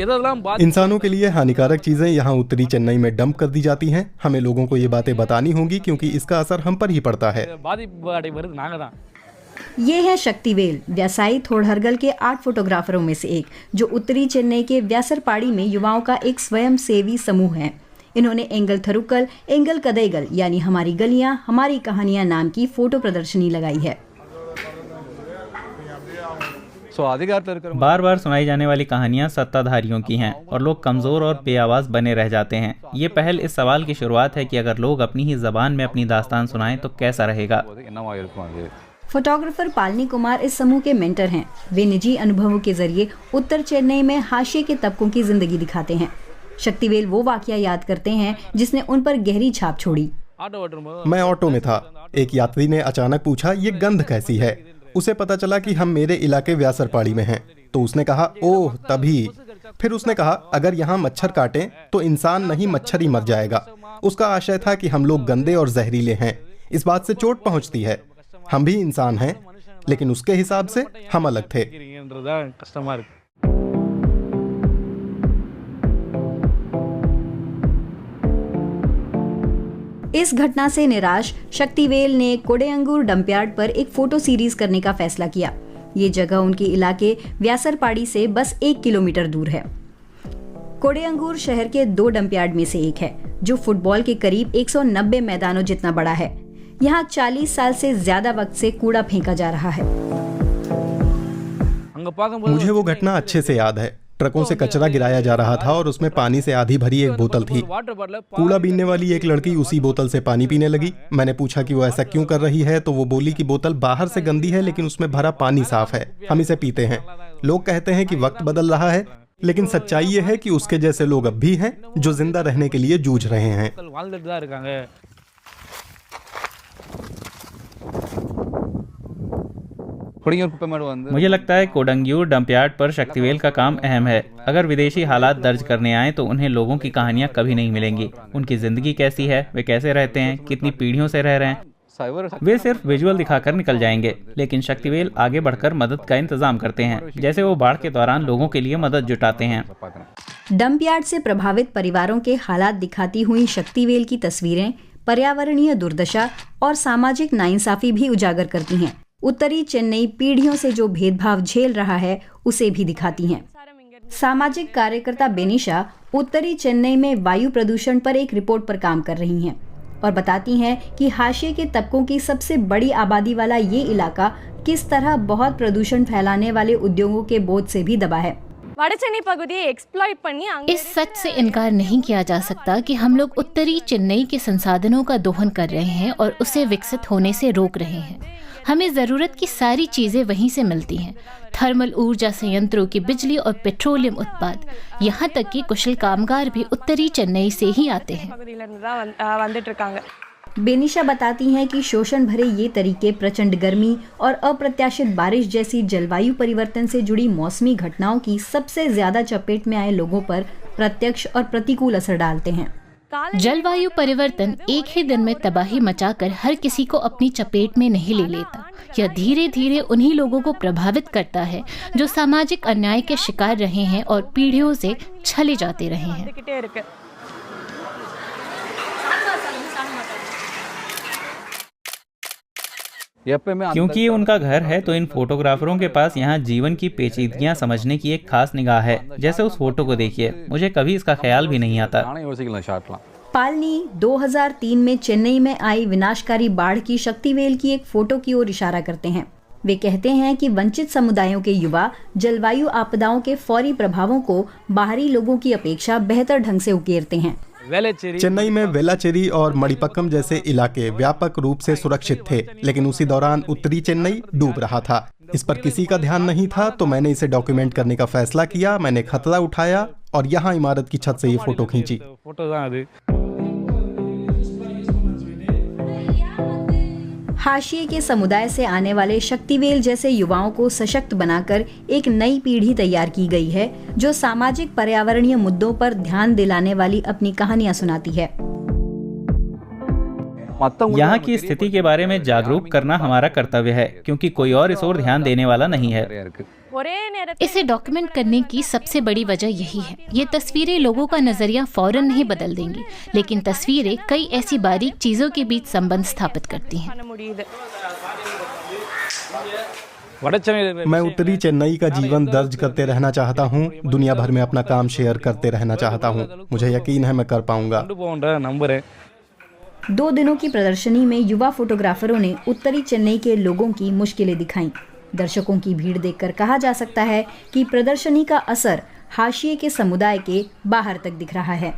इंसानों के लिए हानिकारक चीजें यहाँ उत्तरी चेन्नई में डंप कर दी जाती हैं। हमें लोगों को ये बातें बतानी होंगी क्योंकि इसका असर हम पर ही पड़ता है। ये है शक्तिवेल, व्यासाई थोड़हरगल के 8 फोटोग्राफरों में से एक, जो उत्तरी चेन्नई के व्यासरपाड़ी में युवाओं का एक स्वयंसेवी समूह है। इन्होंने एंगल थरुक्कल, एंगल कदैगल यानी हमारी गलियां हमारी कहानियां नाम की फोटो प्रदर्शनी लगाई है। बार बार सुनाई जाने वाली कहानियां सत्ताधारियों की हैं और लोग कमजोर और बेआवाज बने रह जाते हैं। ये पहल इस सवाल की शुरुआत है कि अगर लोग अपनी ही जबान में अपनी दास्तान सुनाएं तो कैसा रहेगा। फोटोग्राफर पालनी कुमार इस समूह के मेंटर हैं। वे निजी अनुभवों के जरिए उत्तर चेन्नई में हाशिए के तबकों की जिंदगी दिखाते हैं। शक्तिवेल वो वाकया याद करते हैं जिसने उन पर गहरी छाप छोड़ी। मैं ऑटो में था। एक यात्री ने अचानक पूछा, ये गंध कैसी है? उसे पता चला कि हम मेरे इलाके व्यासरपाड़ी में हैं। तो उसने कहा, ओह तभी। फिर उसने कहा, अगर यहाँ मच्छर काटें तो इंसान नहीं मच्छर ही मर जाएगा। उसका आशय था कि हम लोग गंदे और जहरीले हैं, इस बात से चोट पहुँचती है। हम भी इंसान हैं, लेकिन उसके हिसाब से हम अलग थे। इस घटना से निराश शक्तिवेल ने कोडेयंगूर डंपयार्ड पर एक फोटो सीरीज करने का फैसला किया। ये जगह उनके इलाके व्यासरपाड़ी से बस 1 किलोमीटर दूर है। कोडेयंगूर शहर के 2 डंपयार्ड में से एक है, जो फुटबॉल के करीब 190 मैदानों जितना बड़ा है। यहाँ 40 साल से ज्यादा वक्त से कूड़ा फेंका जा रहा है। मुझे वो घटना अच्छे से याद है। ट्रकों से कचरा गिराया जा रहा था और उसमें पानी से आधी भरी एक बोतल थी। कूड़ा बीनने वाली एक लड़की उसी बोतल से पानी पीने लगी। मैंने पूछा कि वो ऐसा क्यों कर रही है, तो वो बोली कि बोतल बाहर से गंदी है लेकिन उसमें भरा पानी साफ है, हम इसे पीते हैं। लोग कहते हैं कि वक्त बदल रहा है, लेकिन सच्चाई ये है कि उसके जैसे लोग अब भी हैं जो जिंदा रहने के लिए जूझ रहे हैं। मुझे लगता है कोडंगयूर डंपयार्ड पर शक्तिवेल का काम अहम है। अगर विदेशी हालात दर्ज करने आए तो उन्हें लोगों की कहानियां कभी नहीं मिलेंगी। उनकी जिंदगी कैसी है, वे कैसे रहते हैं, कितनी पीढ़ियों से रह रहे हैं, वे सिर्फ विजुअल दिखाकर निकल जाएंगे। लेकिन शक्तिवेल आगे बढ़कर मदद का इंतजाम करते हैं, जैसे वो बाढ़ के दौरान लोगों के लिए मदद जुटाते हैं। डंपयार्ड से प्रभावित परिवारों के हालात दिखाती हुई शक्तिवेल की तस्वीरें पर्यावरणीय दुर्दशा और सामाजिक नाइंसाफी भी उजागर करती हैं। उत्तरी चेन्नई पीढ़ियों से जो भेदभाव झेल रहा है उसे भी दिखाती हैं। सामाजिक कार्यकर्ता बेनिशा उत्तरी चेन्नई में वायु प्रदूषण पर एक रिपोर्ट पर काम कर रही हैं और बताती हैं कि हाशिए के तबकों की सबसे बड़ी आबादी वाला ये इलाका किस तरह बहुत प्रदूषण फैलाने वाले उद्योगों के बोझ से भी दबा है। इस सच से इनकार नहीं किया जा सकता कि हम लोग उत्तरी चेन्नई के संसाधनों का दोहन कर रहे हैं और उसे विकसित होने से रोक रहे हैं। हमें ज़रूरत की सारी चीज़ें वहीं से मिलती हैं, थर्मल ऊर्जा संयंत्रों की बिजली और पेट्रोलियम उत्पाद, यहाँ तक कि कुशल कामगार भी उत्तरी चेन्नई से ही आते हैं। बेनिशा बताती हैं कि शोषण भरे ये तरीके प्रचंड गर्मी और अप्रत्याशित बारिश जैसी जलवायु परिवर्तन से जुड़ी मौसमी घटनाओं की सबसे ज्यादा चपेट में आए लोगों पर प्रत्यक्ष और प्रतिकूल असर डालते हैं। जलवायु परिवर्तन एक ही दिन में तबाही मचाकर हर किसी को अपनी चपेट में नहीं ले लेता। यह धीरे धीरे उन्हीं लोगों को प्रभावित करता है जो सामाजिक अन्याय के शिकार रहे हैं और पीढ़ियों से छले जाते रहे हैं। क्योंकि ये उनका घर है तो इन फोटोग्राफरों के पास यहाँ जीवन की पेचीदगियाँ समझने की एक खास निगाह है। जैसे उस फोटो को देखिए, मुझे कभी इसका ख्याल भी नहीं आता। पालनी 2003 में चेन्नई में आई विनाशकारी बाढ़ की शक्तिवेल की एक फोटो की ओर इशारा करते हैं। वे कहते हैं कि वंचित समुदायों के युवा जलवायु आपदाओं के फौरी प्रभावों को बाहरी लोगों की अपेक्षा बेहतर ढंग से उकेरते हैं। चेन्नई में वेलाचेरी और मणिपक्कम जैसे इलाके व्यापक रूप से सुरक्षित थे, लेकिन उसी दौरान उत्तरी चेन्नई डूब रहा था। इस पर किसी का ध्यान नहीं था, तो मैंने इसे डॉक्यूमेंट करने का फैसला किया। मैंने खतरा उठाया और यहाँ इमारत की छत से ये फोटो खींची। हाशिए के समुदाय से आने वाले शक्तिवेल जैसे युवाओं को सशक्त बनाकर एक नई पीढ़ी तैयार की गई है जो सामाजिक पर्यावरणीय मुद्दों पर ध्यान दिलाने वाली अपनी कहानियां सुनाती है। यहाँ की स्थिति के बारे में जागरूक करना हमारा कर्तव्य है, क्योंकि कोई और इस ओर ध्यान देने वाला नहीं है। इसे डॉक्यूमेंट करने की सबसे बड़ी वजह यही है। ये तस्वीरें लोगों का नजरिया फौरन नहीं बदल देंगी, लेकिन तस्वीरें कई ऐसी बारीक चीजों के बीच संबंध स्थापित करती हैं। मैं उत्तरी चेन्नई का जीवन दर्ज करते रहना चाहता हूँ, दुनिया भर में अपना काम शेयर करते रहना चाहता हूँ। मुझे यकीन है मैं कर पाऊंगा। 2 दिनों की प्रदर्शनी में युवा फोटोग्राफरों ने उत्तरी चेन्नई के लोगों की मुश्किलें दिखाईं। दर्शकों की भीड़ देखकर कहा जा सकता है कि प्रदर्शनी का असर हाशिए के समुदाय के बाहर तक दिख रहा है।